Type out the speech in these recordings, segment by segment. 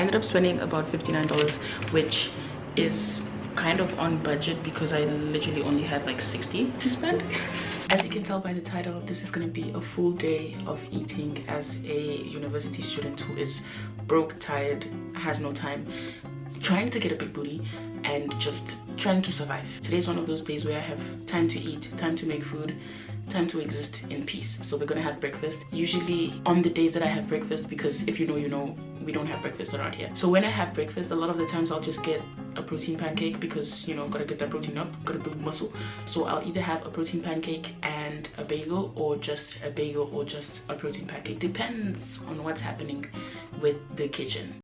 ended up spending about $59, which is kind of on budget because I literally only had like 60 to spend. As you can tell by the title, this is going to be a full day of eating as a university student who is broke, tired, has no time, trying to get a big booty and just trying to survive. Today's one of those days where I have time to eat, time to make food, time to exist in peace. So we're gonna have breakfast. Usually on the days that I have breakfast, because if you know, you know, we don't have breakfast around here. So when I have breakfast, a lot of the times I'll just get a protein pancake because, you know, gotta get that protein up, gotta build muscle. So I'll either have a protein pancake and a bagel, or just a bagel or just a protein pancake. Depends on what's happening with the kitchen.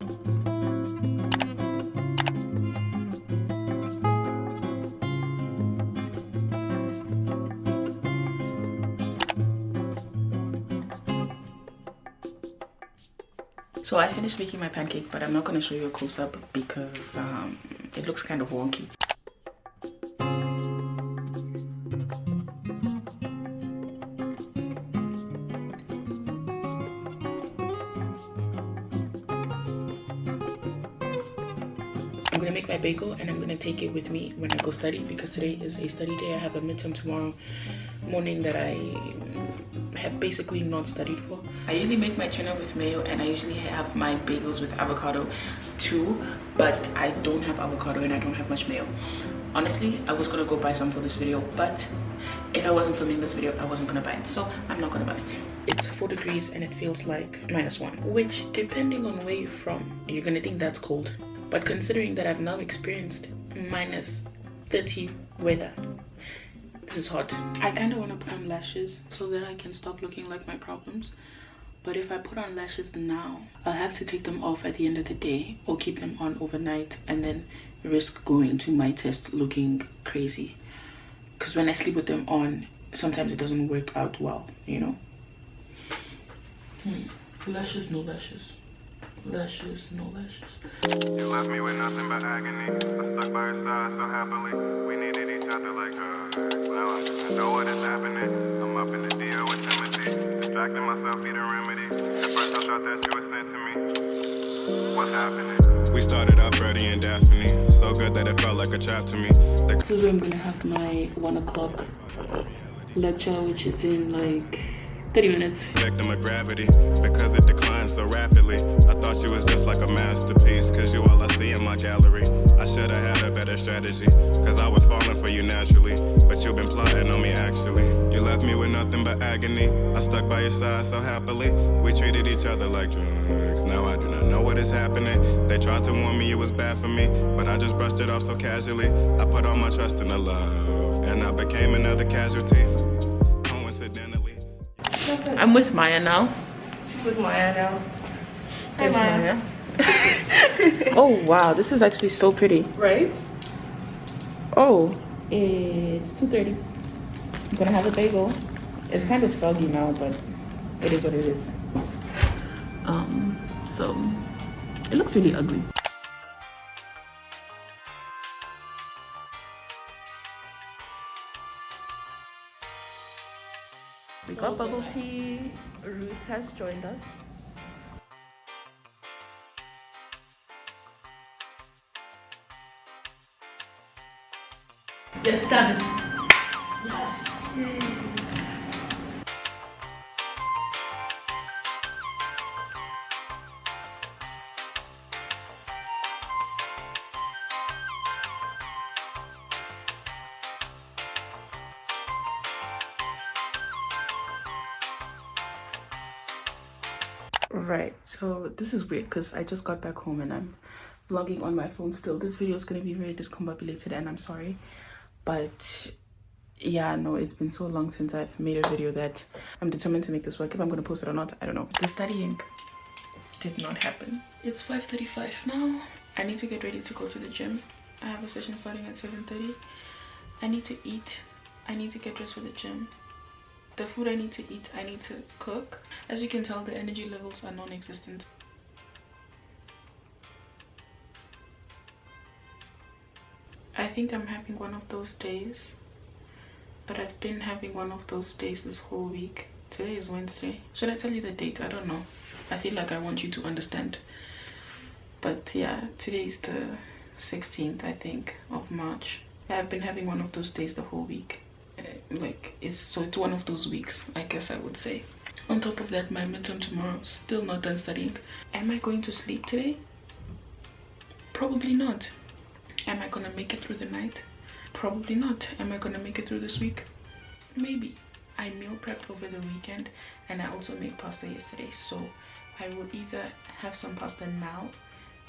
So I finished making my pancake, but I'm not going to show you a close-up because it looks kind of wonky. I'm going to make my bagel and I'm going to take it with me when I go study, because today is a study day. I have a midterm tomorrow morning that I have basically not studied for. I usually make my tuna with mayo and I usually have my bagels with avocado too, but I don't have avocado and I don't have much mayo. Honestly, I was gonna go buy some for this video, but if I wasn't filming this video, I wasn't gonna buy it, so I'm not gonna buy it. It's 4 degrees and it feels like -1, which depending on where you're from, you're gonna think that's cold. But considering that I've now experienced -30 weather, this is hot. I kind of want to put on lashes so that I can stop looking like my problems. But if I put on lashes now, I'll have to take them off at the end of the day or keep them on overnight and then risk going to my test looking crazy. Because when I sleep with them on, sometimes it doesn't work out well, you know? Lashes, no lashes. Lashes, no lashes. You left me with nothing but agony. I stuck by her side so happily. We needed each other like now I know what is happening. I'm up in the deal with Timothy. Distracting myself, need a remedy. At first I thought that you were sent to me. What's happening? We started out Freddie and Daphne. So good that it felt like a trap to me. This is where I'm gonna have my 1 o'clock lecture, which is in like 30 minutes. Victim of gravity, because it declines so rapidly. I thought you was just like a masterpiece, cause you all I see in my gallery. I should have had a better strategy, cause I was falling for you naturally. But you've been plotting on me actually. You left me with nothing but agony. I stuck by your side so happily. We treated each other like drugs. Now I do not know what is happening. They tried to warn me it was bad for me, but I just brushed it off so casually. I put all my trust in the love, and I became another casualty. Coincidentally. I'm with Maya now. She's with Maya now. Hi, There's Maya. Oh wow, this is actually so pretty. Right? Oh, it's 2:30. I'm gonna have a bagel. It's kind of soggy now, but it is what it is. So it looks really ugly. We got bubble tea. Ruth has joined us. Yes, damn it. Yes. Right, so this is weird because I just got back home and I'm vlogging on my phone still. This video is going to be very discombobulated and I'm sorry, but yeah, no, it's been so long since I've made a video that I'm determined to make this work. If I'm going to post it or not, I don't know. The studying did not happen. It's 5:35 now. I need to get ready to go to the gym. I have a session starting at 7:30. I need to eat. I need to get dressed for the gym. The food I need to eat, I need to cook. As you can tell, the energy levels are non-existent. I think I'm having one of those days, but I've been having one of those days this whole week. Today is Wednesday. Should I tell you the date? I don't know. I feel like I want you to understand But yeah, today is the 16th, I think, of March. I've been having one of those days the whole week. It's one of those weeks, I guess I would say. On top of that, my midterm tomorrow, still not done studying. Am I going to sleep today? Probably not. Am I gonna make it through the night? Probably not. Am I gonna make it through this week? Maybe. I meal prepped over the weekend, and I also made pasta yesterday, so I will either have some pasta now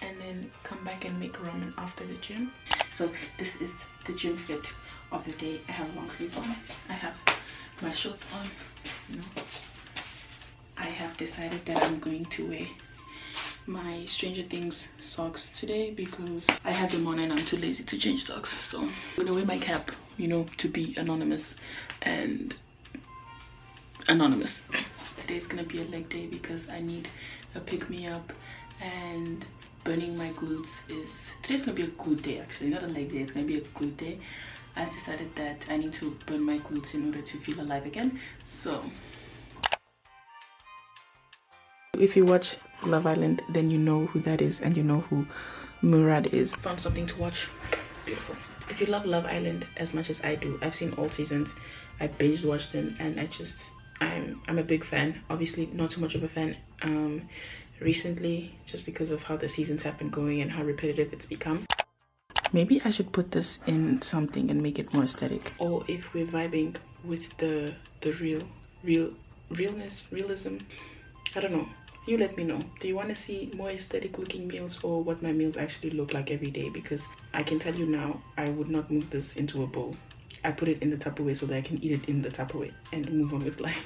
and then come back and make ramen after the gym. So this is the gym fit of the day. I have a long sleeve on, I have my shorts on, you know. I have decided that I'm going to wear my Stranger Things socks today because I have them on and I'm too lazy to change socks. So I'm gonna wear my cap, you know, to be anonymous and anonymous. Today's gonna be a leg day because I need a pick-me-up, and burning my glutes is... Today's gonna be a glute day, actually, not a leg day. It's gonna be a glute day. I've decided that I need to burn my glutes in order to feel alive again. So if you watch Love Island, then you know who that is and you know who Murad is. Found something to watch. Beautiful. If you love Love Island as much as I do, I've seen all seasons. I binge watched them, and I'm a big fan. Obviously not too much of a fan recently, just because of how the seasons have been going and how repetitive it's become. Maybe I should put this in something and make it more aesthetic. Or if we're vibing with the realism, I don't know. You let me know. Do you want to see more aesthetic looking meals, or what my meals actually look like every day? Because I can tell you now, I would not move this into a bowl. I put it in the Tupperware so that I can eat it in the Tupperware and move on with life.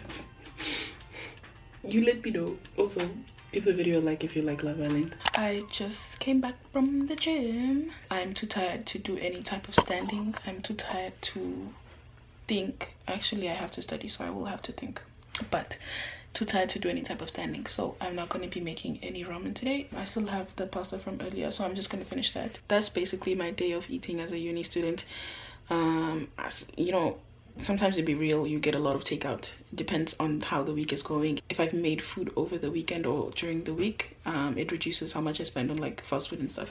You let me know. Also, give the video a like if you like Love Island. I just came back from the gym. I'm too tired to do any type of standing. I'm too tired to think. Actually, I have to study, so I will have to think. But too tired to do any type of standing, so I'm not going to be making any ramen today. I still have the pasta from earlier, so I'm just going to finish that. That's basically my day of eating as a uni student. As you know, sometimes, to be real, you get a lot of takeout. It depends on how the week is going. If I've made food over the weekend or during the week, it reduces how much I spend on like fast food and stuff.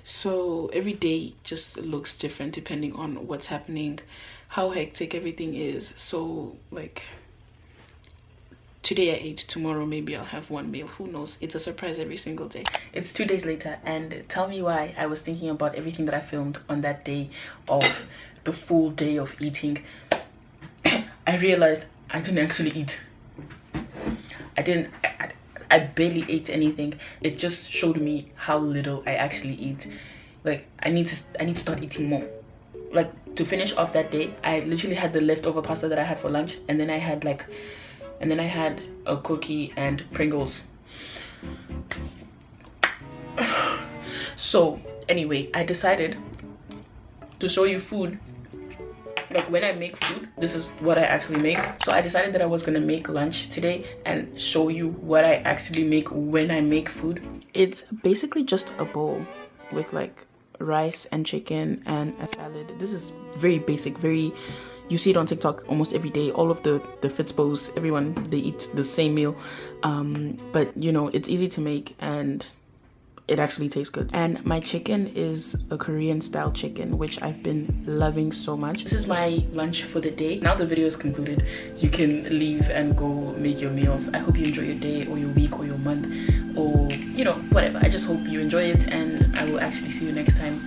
So every day just looks different depending on what's happening, how hectic everything is. So like today I ate, tomorrow maybe I'll have one meal, who knows. It's a surprise every single day. It's 2 days later, and tell me why I was thinking about everything that I filmed on that day of the full day of eating. I realized I didn't actually eat. I barely ate anything. It just showed me how little I actually eat. Like I need to start eating more. Like to finish off that day, I literally had the leftover pasta that I had for lunch, and then I had a cookie and Pringles. So anyway, I decided to show you food. Like when I make food, this is what I actually make. So I decided that I was gonna make lunch today and show you what I actually make when I make food. It's basically just a bowl with like rice and chicken and a salad. This is very basic, you see it on TikTok almost every day. All of the Fitspos, everyone, they eat the same meal. But you know, it's easy to make and it actually tastes good. And my chicken is a Korean style chicken, which I've been loving so much. This is my lunch for the day. Now the video is concluded. You can leave and go make your meals. I hope you enjoy your day or your week or your month, or you know, whatever. I just hope you enjoy it, and I will actually see you next time.